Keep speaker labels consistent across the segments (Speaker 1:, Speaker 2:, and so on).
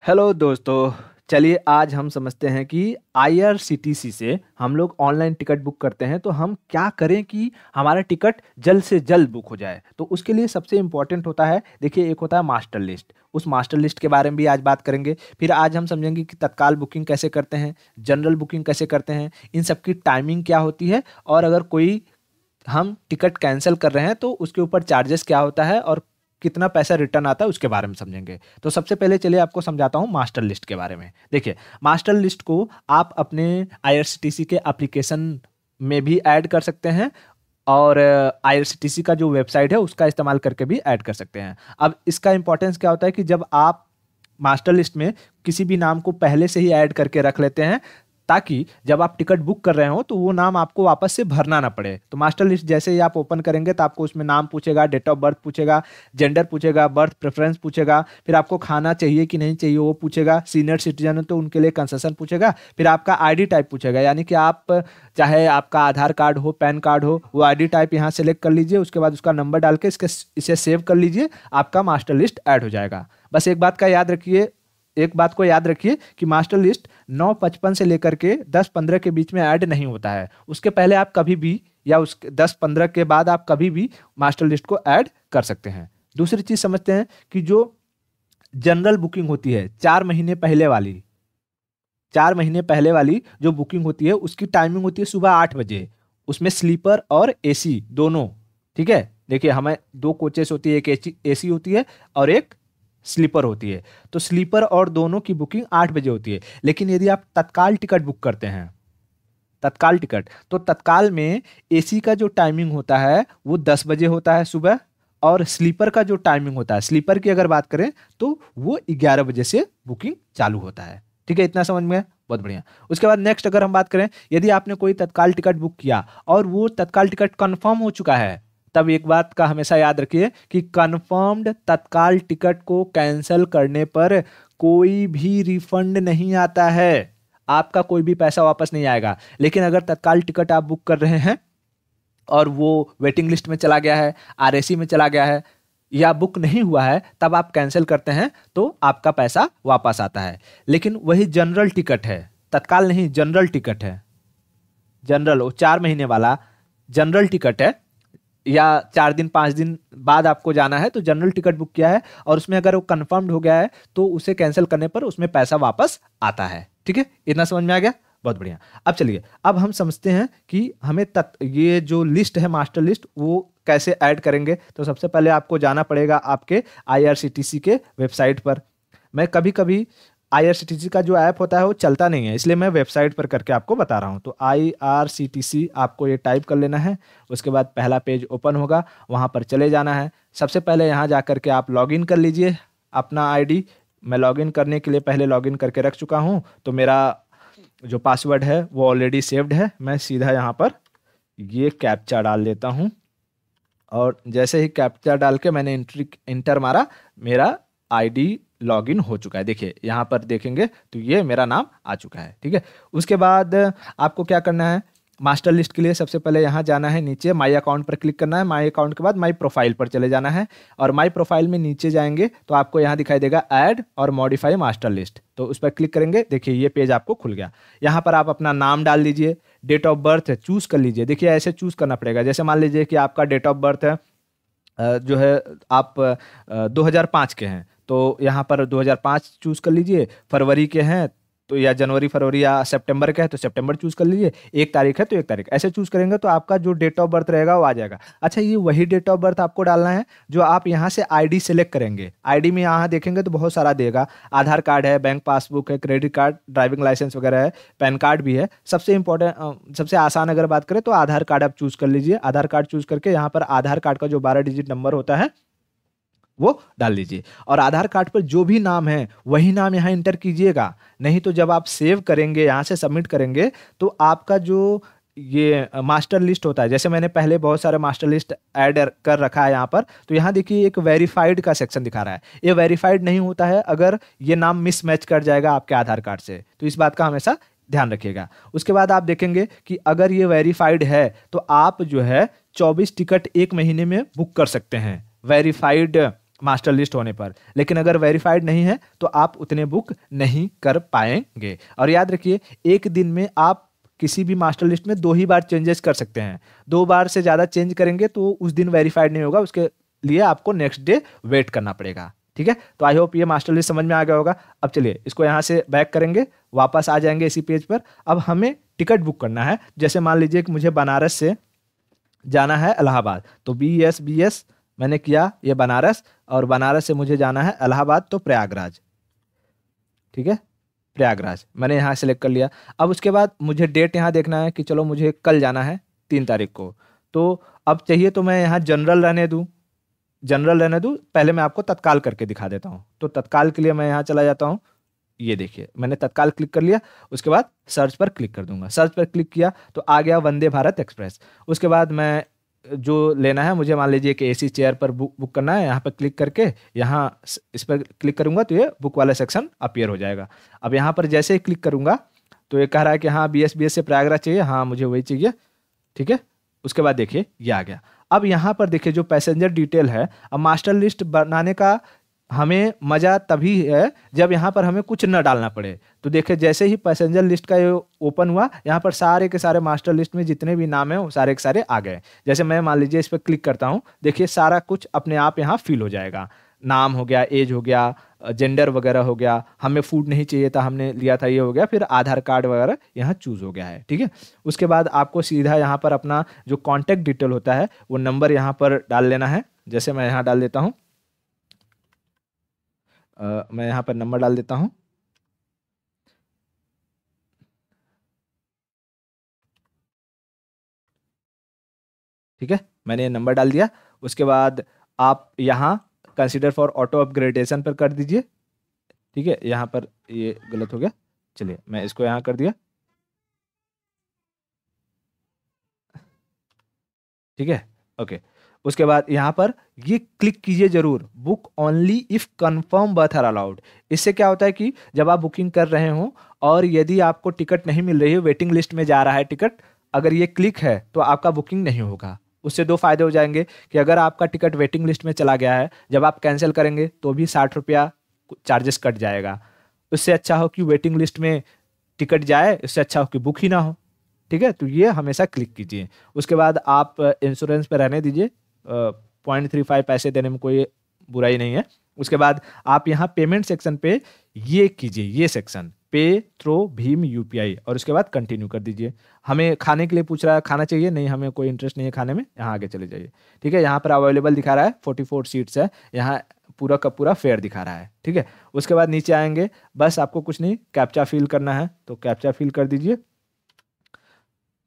Speaker 1: Hello दोस्तों। चलिए आज हम समझते हैं कि आईआरसीटीसी से हम लोग ऑनलाइन टिकट बुक करते हैं तो हम क्या करें कि हमारा टिकट जल्द से जल्द बुक हो जाए। तो उसके लिए सबसे इम्पोर्टेंट होता है, देखिए, एक होता है मास्टर लिस्ट। उस मास्टर लिस्ट के बारे में भी आज बात करेंगे। फिर आज हम समझेंगे कि तत्काल बुकिंग कैसे करते हैं, जनरल बुकिंग कैसे करते हैं, इन सब की टाइमिंग क्या होती है, और अगर कोई हम टिकट कैंसिल कर रहे हैं तो उसके ऊपर चार्जेस क्या होता है और कितना पैसा रिटर्न आता है उसके बारे में समझेंगे। तो सबसे पहले चलिए आपको समझाता हूँ मास्टर लिस्ट के बारे में। देखिए, मास्टर लिस्ट को आप अपने आईआरसीटीसी के एप्लीकेशन में भी ऐड कर सकते हैं और आईआरसीटीसी का जो वेबसाइट है उसका इस्तेमाल करके भी ऐड कर सकते हैं। अब इसका इंपॉर्टेंस क्या होता है कि जब आप मास्टर लिस्ट में किसी भी नाम को पहले से ही ऐड करके रख लेते हैं ताकि जब आप टिकट बुक कर रहे हो तो वो नाम आपको वापस से भरना ना पड़े। तो मास्टर लिस्ट जैसे ही आप ओपन करेंगे तो आपको उसमें नाम पूछेगा, डेट ऑफ बर्थ पूछेगा, जेंडर पूछेगा, बर्थ प्रेफरेंस पूछेगा, फिर आपको खाना चाहिए कि नहीं चाहिए वो पूछेगा, सीनियर सिटीजन है तो उनके लिए कंसेशन पूछेगा, फिर आपका आईडी टाइप पूछेगा, यानी कि आप चाहे आपका आधार कार्ड हो, पैन कार्ड हो, वो आईडी टाइप यहाँ सेलेक्ट कर लीजिए। उसके बाद उसका नंबर डाल के इसे सेव कर लीजिए, आपका मास्टर लिस्ट ऐड हो जाएगा। बस एक बात को याद रखिए कि मास्टर लिस्ट 9:55 से लेकर के 10:15 के बीच में ऐड नहीं होता है। उसके पहले आप कभी भी या उसके 10:15 के बाद आप कभी भी मास्टर लिस्ट को ऐड कर सकते हैं। दूसरी चीज समझते हैं कि जो जनरल बुकिंग होती है 4 महीने पहले वाली जो बुकिंग होती है उसकी टाइमिंग होती है सुबह 8 बजे। उसमें स्लीपर और एसी दोनों, ठीक है। देखिए, हमें दो कोचेस होती है, एक एसी होती है और एक स्लीपर होती है। तो स्लीपर और दोनों की बुकिंग 8 बजे होती है। लेकिन यदि आप तत्काल टिकट बुक करते हैं, तत्काल टिकट, तो तत्काल में एसी का जो टाइमिंग होता है वो 10 बजे होता है सुबह, और स्लीपर का जो टाइमिंग होता है, स्लीपर की अगर बात करें तो वो 11 बजे से बुकिंग चालू होता है। ठीक है, इतना समझ में है? बहुत बढ़िया। उसके बाद नेक्स्ट अगर हम बात करें, यदि आपने कोई तत्काल टिकट बुक किया और वो तत्काल टिकट कंफर्म हो चुका है, तब एक बात का हमेशा याद रखिए कि कंफर्म्ड तत्काल टिकट को कैंसिल करने पर कोई भी रिफंड नहीं आता है, आपका कोई भी पैसा वापस नहीं आएगा। लेकिन अगर तत्काल टिकट आप बुक कर रहे हैं और वो वेटिंग लिस्ट में चला गया है, आरएसी में चला गया है या बुक नहीं हुआ है, तब आप कैंसिल करते हैं तो आपका पैसा वापस आता है। लेकिन वही जनरल टिकट है, तत्काल नहीं, जनरल टिकट है, जनरल, वो 4 महीने वाला जनरल टिकट है, या 4 दिन 5 दिन बाद आपको जाना है तो जनरल टिकट बुक किया है और उसमें अगर वो कंफर्म्ड हो गया है तो उसे कैंसिल करने पर उसमें पैसा वापस आता है। ठीक है, इतना समझ में आ गया? बहुत बढ़िया। अब चलिए, अब हम समझते हैं कि हमें ये जो लिस्ट है मास्टर लिस्ट वो कैसे ऐड करेंगे। तो सबसे पहले आपको जाना पड़ेगा आपके आईआरसीटीसी के वेबसाइट पर। मैं कभी कभी आईआरसीटीसी का जो ऐप होता है वो चलता नहीं है, इसलिए मैं वेबसाइट पर करके आपको बता रहा हूँ। तो आईआरसीटीसी आपको ये टाइप कर लेना है। उसके बाद पहला पेज ओपन होगा, वहाँ पर चले जाना है। सबसे पहले यहाँ जा करके आप लॉगिन कर लीजिए अपना आईडी। मैं लॉगिन करने के लिए पहले लॉगिन करके रख चुका हूँ, तो मेरा जो पासवर्ड है वो ऑलरेडी सेव्ड है। मैं सीधा यहाँ पर ये कैप्चा डाल देता हूँ और जैसे ही कैप्चा डाल के मैंने इंटर मारा, मेरा आईडी लॉगिन हो चुका है। देखिए, यहाँ पर देखेंगे तो ये मेरा नाम आ चुका है। ठीक है, उसके बाद आपको क्या करना है, मास्टर लिस्ट के लिए सबसे पहले यहाँ जाना है, नीचे माई अकाउंट पर क्लिक करना है। माई अकाउंट के बाद माई प्रोफाइल पर चले जाना है और माई प्रोफाइल में नीचे जाएंगे तो आपको यहाँ दिखाई देगा ऐड और मॉडिफाई मास्टर लिस्ट। तो उस पर क्लिक करेंगे, देखिए ये पेज आपको खुल गया। यहाँ पर आप अपना नाम डाल दीजिए, डेट ऑफ बर्थ चूज कर लीजिए। देखिए, ऐसे चूज करना पड़ेगा। जैसे मान लीजिए कि आपका डेट ऑफ बर्थ है जो है आप 2005 के हैं, तो यहाँ पर 2005 चूज कर लीजिए। फरवरी के हैं तो या जनवरी फरवरी या सितंबर के हैं तो सितंबर चूज कर लीजिए। 1 तारीख है तो 1 तारीख, ऐसे चूज करेंगे तो आपका जो डेट ऑफ बर्थ रहेगा वो आ जाएगा। अच्छा, ये वही डेट ऑफ बर्थ आपको डालना है जो आप यहाँ से आईडी सेलेक्ट करेंगे। आईडी में यहाँ देखेंगे तो बहुत सारा देगा, आधार कार्ड है, बैंक पासबुक है, क्रेडिट कार्ड, ड्राइविंग लाइसेंस वगैरह है, पैन कार्ड भी है। सबसे इंपॉर्टेंट, सबसे आसान अगर बात करें तो आधार कार्ड आप चूज कर लीजिए। आधार कार्ड चूज करके यहाँ पर आधार कार्ड का जो 12 डिजिट नंबर होता है वो डाल लीजिए और आधार कार्ड पर जो भी नाम है वही नाम यहाँ इंटर कीजिएगा। नहीं तो जब आप सेव करेंगे, यहाँ से सबमिट करेंगे, तो आपका जो ये मास्टर लिस्ट होता है, जैसे मैंने पहले बहुत सारे मास्टर लिस्ट ऐड कर रखा है यहाँ पर, तो यहाँ देखिए एक वेरीफाइड का सेक्शन दिखा रहा है। ये वेरीफाइड नहीं होता है अगर ये नाम मिसमैच कर जाएगा आपके आधार कार्ड से, तो इस बात का हमेशा ध्यान रखिएगा। उसके बाद आप देखेंगे कि अगर ये वेरीफाइड है तो आप जो है 24 टिकट 1 महीने में बुक कर सकते हैं। वेरीफाइड मास्टर लिस्ट होने पर। लेकिन अगर वेरीफाइड नहीं है तो आप उतने बुक नहीं कर पाएंगे। और याद रखिए, एक दिन में आप किसी भी मास्टर लिस्ट में 2 ही बार चेंजेस कर सकते हैं। 2 बार से ज़्यादा चेंज करेंगे तो उस दिन वेरीफाइड नहीं होगा, उसके लिए आपको नेक्स्ट डे वेट करना पड़ेगा। ठीक है, तो आई होप ये मास्टर लिस्ट समझ में आ गया होगा। अब चलिए इसको यहाँ से बैक करेंगे, वापस आ जाएंगे इसी पेज पर। अब हमें टिकट बुक करना है। जैसे मान लीजिए कि मुझे बनारस से जाना है इलाहाबाद, तो BS मैंने किया ये बनारस, और बनारस से मुझे जाना है इलाहाबाद तो प्रयागराज। ठीक है, प्रयागराज मैंने यहाँ सेलेक्ट कर लिया। अब उसके बाद मुझे डेट यहाँ देखना है कि चलो मुझे कल जाना है 3 तारीख को। तो अब चाहिए तो मैं यहाँ जनरल रहने दूँ, पहले मैं आपको तत्काल करके दिखा देता हूँ। तो तत्काल के लिए मैं यहाँ चला जाता हूँ, ये देखिए मैंने तत्काल क्लिक कर लिया। उसके बाद सर्च पर क्लिक कर दूंगा। सर्च पर क्लिक किया तो आ गया वंदे भारत एक्सप्रेस। उसके बाद मैं जो लेना है, मुझे मान लीजिए कि AC चेयर पर बुक करना है, यहाँ पर क्लिक करके यहाँ इस पर क्लिक करूंगा तो ये बुक वाला सेक्शन अपीयर हो जाएगा। अब यहाँ पर जैसे ही क्लिक करूंगा तो ये कह रहा है कि हाँ BS से प्रयागराज चाहिए, हाँ मुझे वही चाहिए। ठीक है, उसके बाद देखिए ये आ गया। अब यहाँ पर देखिए जो पैसेंजर डिटेल है, अब मास्टर लिस्ट बनाने का हमें मज़ा तभी है जब यहाँ पर हमें कुछ न डालना पड़े। तो देखिए जैसे ही पैसेंजर लिस्ट का ये ओपन हुआ, यहाँ पर सारे के सारे मास्टर लिस्ट में जितने भी नाम हैं वो सारे के सारे आ गए। जैसे मैं मान लीजिए इस पर क्लिक करता हूँ, देखिए सारा कुछ अपने आप यहाँ फिल हो जाएगा। नाम हो गया, एज हो गया, जेंडर वगैरह हो गया, हमें फूड नहीं चाहिए था हमने लिया था ये हो गया, फिर आधार कार्ड वगैरह यहाँ चूज हो गया है। ठीक है, उसके बाद आपको सीधा यहाँ पर अपना जो कॉन्टैक्ट डिटेल होता है वो नंबर यहाँ पर डाल लेना है। जैसे मैं यहाँ डाल देता हूँ, मैं यहाँ पर नंबर डाल देता हूँ। ठीक है, मैंने ये नंबर डाल दिया। उसके बाद आप यहाँ कंसीडर फॉर ऑटो अपग्रेडेशन पर कर दीजिए। ठीक है, यहाँ पर ये गलत हो गया, चलिए मैं इसको यहाँ कर दिया। ठीक है, ओके। उसके बाद यहाँ पर ये क्लिक कीजिए जरूर, book only if confirm berth are allowed. इससे क्या होता है कि जब आप बुकिंग कर रहे हो और यदि आपको टिकट नहीं मिल रही है, वेटिंग लिस्ट में जा रहा है टिकट, अगर ये क्लिक है तो आपका बुकिंग नहीं होगा। उससे 2 फायदे हो जाएंगे कि अगर आपका टिकट वेटिंग लिस्ट में चला गया है, जब आप कैंसिल करेंगे तो भी 60 रुपया चार्जेस कट जाएगा। उससे अच्छा हो कि वेटिंग लिस्ट में टिकट जाए, इससे अच्छा हो कि बुक ही ना हो। ठीक है, तो ये हमेशा क्लिक कीजिए। उसके बाद आप इंश्योरेंस पे रहने दीजिए, 0.35 पैसे देने में कोई बुराई नहीं है। उसके बाद आप यहाँ पेमेंट सेक्शन पे ये कीजिए, ये सेक्शन पे थ्रो भीम UPI, और उसके बाद कंटिन्यू कर दीजिए। हमें खाने के लिए पूछ रहा है, खाना चाहिए नहीं, हमें कोई इंटरेस्ट नहीं है खाने में, यहाँ आगे चले जाइए। ठीक है, यहाँ पर अवेलेबल दिखा रहा है 44 सीट्स है, यहाँ पूरा का पूरा फेयर दिखा रहा है। ठीक है, उसके बाद नीचे आएंगे, बस आपको कुछ नहीं, कैप्चा फिल करना है तो कैप्चा फिल कर दीजिए।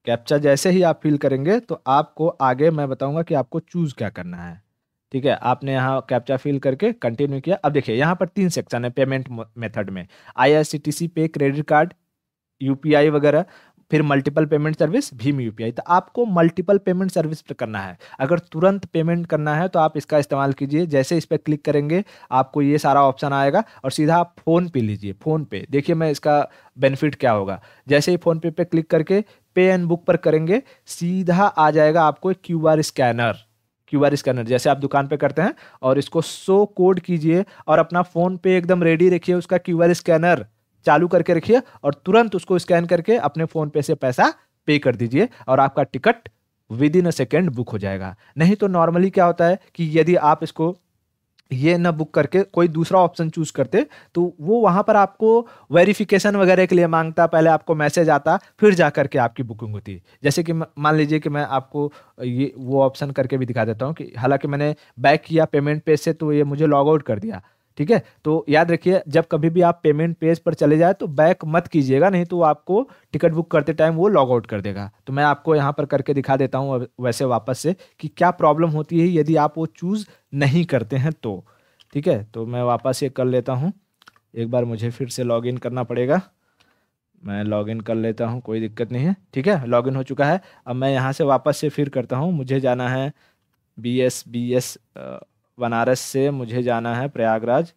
Speaker 1: कैप्चा जैसे ही आप फिल करेंगे तो आपको आगे मैं बताऊंगा कि आपको चूज क्या करना है। ठीक है, आपने यहाँ कैप्चा फिल करके कंटिन्यू किया। अब देखिए यहाँ पर 3 सेक्शन है पेमेंट मेथड में, IRCTC पे, क्रेडिट कार्ड, UPI वगैरह, फिर multiple payment service, Bhim UPI। तो आपको मल्टीपल पेमेंट सर्विस पर करना है। अगर तुरंत पेमेंट करना है तो आप इसका इस्तेमाल कीजिए। जैसे इस पर क्लिक करेंगे आपको ये सारा ऑप्शन आएगा और सीधा आप फोन पे लीजिए। फोन पे देखिए मैं इसका बेनिफिट क्या होगा, जैसे ही फोन पे क्लिक करके पे एंड बुक पर करेंगे, सीधा आ जाएगा आपको एक QR स्कैनर जैसे आप दुकान पे करते हैं, और इसको शो कोड कीजिए और अपना फोन पे एकदम रेडी रखिए, उसका QR स्कैनर चालू करके रखिए और तुरंत उसको स्कैन करके अपने फोन पे से पैसा पे कर दीजिए और आपका ticket with in a second book हो जाएगा। नहीं तो नॉर्मली क्या होता है कि यदि आप इसको ये ना बुक करके कोई दूसरा ऑप्शन चूज करते तो वो वहां पर आपको वेरिफिकेशन वगैरह के लिए मांगता, पहले आपको मैसेज आता, फिर जा करके आपकी बुकिंग होती। जैसे कि मान लीजिए कि मैं आपको ये वो ऑप्शन करके भी दिखा देता हूँ कि हालांकि मैंने बैक किया पेमेंट पेज से तो ये मुझे लॉग आउट कर दिया। ठीक है, तो याद रखिए जब कभी भी आप पेमेंट पेज पर चले जाए तो बैक मत कीजिएगा, नहीं तो आपको टिकट बुक करते टाइम वो लॉग आउट कर देगा। तो मैं आपको यहाँ पर करके दिखा देता हूँ वैसे वापस से कि क्या प्रॉब्लम होती है यदि आप वो चूज नहीं करते हैं तो। ठीक है, तो मैं वापस ये कर लेता हूँ, एक बार मुझे फिर से लॉगिन करना पड़ेगा। मैं लॉगिन कर लेता हूँ, कोई दिक्कत नहीं है। ठीक है, लॉगिन हो चुका है। अब मैं यहाँ से वापस से फिर करता हूँ, मुझे जाना है BS बनारस से मुझे जाना है प्रयागराज।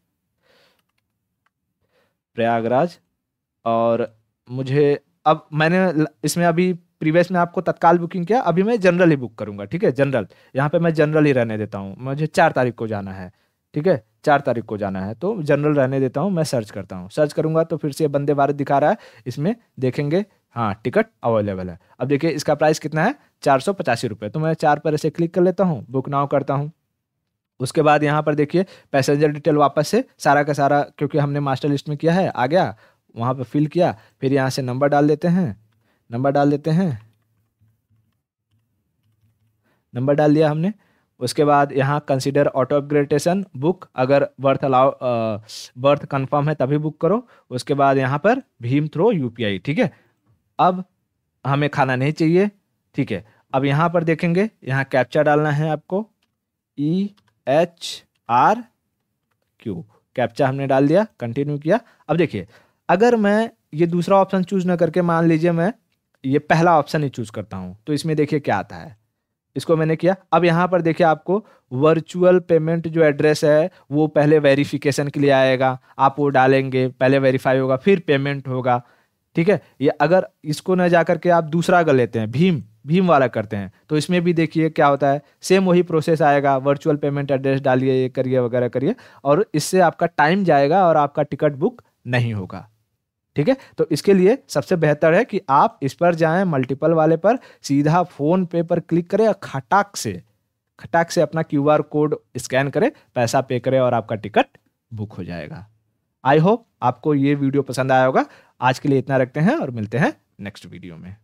Speaker 1: और मुझे अब मैंने इसमें अभी प्रीवियस में आपको तत्काल बुकिंग किया, अभी मैं जनरल ही बुक करूंगा। ठीक है, जनरल यहाँ पे मैं जनरल ही रहने देता हूँ, मुझे 4 तारीख को जाना है। ठीक है, 4 तारीख को जाना है, तो जनरल रहने देता हूँ, मैं सर्च करता हूँ, सर्च करूंगा तो फिर से वंदे भारत दिखा रहा है, इसमें देखेंगे हाँ टिकट अवेलेबल है। अब देखिए इसका प्राइस कितना है, 485 रुपये। तो मैं 4 पर ऐसे क्लिक कर लेता हूँ, बुक नाउ करता हूँ। उसके बाद यहाँ पर देखिए पैसेंजर डिटेल वापस से सारा का सारा, क्योंकि हमने मास्टर लिस्ट में किया है, आ गया, वहाँ पर फिल किया, फिर यहाँ से नंबर डाल देते हैं, नंबर डाल देते हैं, नंबर डाल दिया हमने। उसके बाद यहाँ कंसीडर ऑटो अपग्रेडेशन बुक, अगर बर्थ अलाउ बर्थ कंफर्म है तभी बुक करो। उसके बाद यहाँ पर भीम थ्रो यूपीआई, ठीक है। अब हमें खाना नहीं चाहिए, ठीक है। अब यहाँ पर देखेंगे, यहाँ कैप्चा डालना है आपको, EHRQ, कैप्चा हमने डाल दिया, कंटिन्यू किया। अब देखिए अगर मैं ये दूसरा ऑप्शन चूज ना करके, मान लीजिए मैं ये पहला ऑप्शन ही चूज करता हूँ, तो इसमें देखिए क्या आता है। इसको मैंने किया। अब यहाँ पर देखिए आपको वर्चुअल पेमेंट जो एड्रेस है वो पहले वेरिफिकेशन के लिए आएगा, आप वो डालेंगे, पहले वेरीफाई होगा फिर पेमेंट होगा, ठीक है। ये अगर इसको न जा करके आप दूसरा कर लेते हैं, भीम वाला करते हैं, तो इसमें भी देखिए क्या होता है, सेम वही प्रोसेस आएगा, वर्चुअल पेमेंट एड्रेस डालिए, ये करिए वगैरह करिए, और इससे आपका टाइम जाएगा और आपका टिकट बुक नहीं होगा, ठीक है। तो इसके लिए सबसे बेहतर है कि आप इस पर जाएं, मल्टीपल वाले पर, सीधा फोन पे पर क्लिक करें और खटाक से अपना QR कोड स्कैन करें, पैसा पे करें और आपका टिकट बुक हो जाएगा। आई होप आपको ये वीडियो पसंद आया होगा। आज के लिए इतना रखते हैं और मिलते हैं नेक्स्ट वीडियो में।